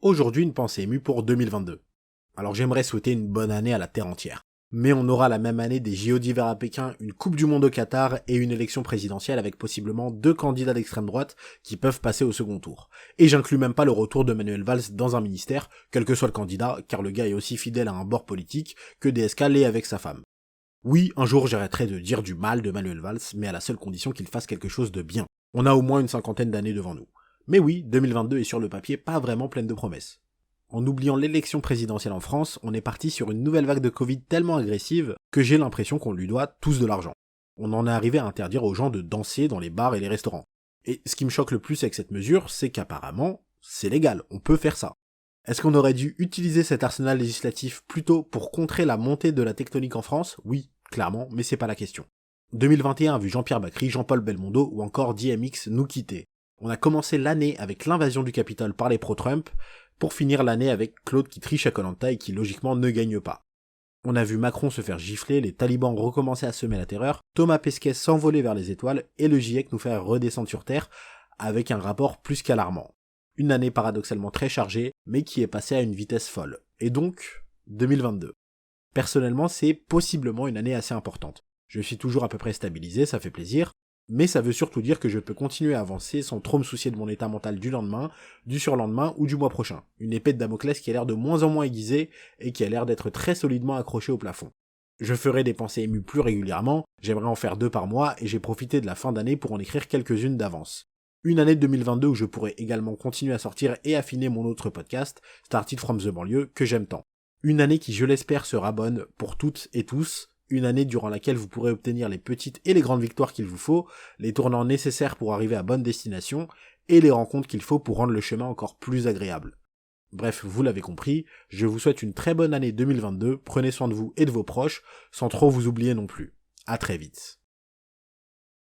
Aujourd'hui, une pensée émue pour 2022. Alors j'aimerais souhaiter une bonne année à la Terre entière. Mais on aura la même année des JO d'hiver à Pékin, une Coupe du Monde au Qatar et une élection présidentielle avec possiblement 2 candidats d'extrême droite qui peuvent passer au second tour. Et j'inclus même pas le retour de Manuel Valls dans un ministère, quel que soit le candidat, car le gars est aussi fidèle à un bord politique que DSK l'est avec sa femme. Oui, un jour j'arrêterai de dire du mal de Manuel Valls, mais à la seule condition qu'il fasse quelque chose de bien. On a au moins une 50aine d'années devant nous. Mais oui, 2022 est sur le papier pas vraiment pleine de promesses. En oubliant l'élection présidentielle en France, on est parti sur une nouvelle vague de Covid tellement agressive que j'ai l'impression qu'on lui doit tous de l'argent. On en est arrivé à interdire aux gens de danser dans les bars et les restaurants. Et ce qui me choque le plus avec cette mesure, c'est qu'apparemment, c'est légal, on peut faire ça. Est-ce qu'on aurait dû utiliser cet arsenal législatif plutôt pour contrer la montée de la tectonique en France ? Oui, clairement, mais c'est pas la question. 2021 a vu Jean-Pierre Bacry, Jean-Paul Belmondo ou encore DMX nous quitter. On a commencé l'année avec l'invasion du Capitole par les pro-Trump, pour finir l'année avec Claude qui triche à Koh-Lanta et qui logiquement ne gagne pas. On a vu Macron se faire gifler, les talibans recommencer à semer la terreur, Thomas Pesquet s'envoler vers les étoiles et le GIEC nous faire redescendre sur Terre avec un rapport plus qu'alarmant. Une année paradoxalement très chargée, mais qui est passée à une vitesse folle. Et donc, 2022. Personnellement, c'est possiblement une année assez importante. Je suis toujours à peu près stabilisé, ça fait plaisir, mais ça veut surtout dire que je peux continuer à avancer sans trop me soucier de mon état mental du lendemain, du surlendemain ou du mois prochain. Une épée de Damoclès qui a l'air de moins en moins aiguisée et qui a l'air d'être très solidement accrochée au plafond. Je ferai des pensées émues plus régulièrement, j'aimerais en faire 2 par mois et j'ai profité de la fin d'année pour en écrire quelques-unes d'avance. Une année de 2022 où je pourrai également continuer à sortir et affiner mon autre podcast, Started from the Banlieue, que j'aime tant. Une année qui, je l'espère, sera bonne pour toutes et tous, une année durant laquelle vous pourrez obtenir les petites et les grandes victoires qu'il vous faut, les tournants nécessaires pour arriver à bonne destination, et les rencontres qu'il faut pour rendre le chemin encore plus agréable. Bref, vous l'avez compris, je vous souhaite une très bonne année 2022, prenez soin de vous et de vos proches, sans trop vous oublier non plus. À très vite.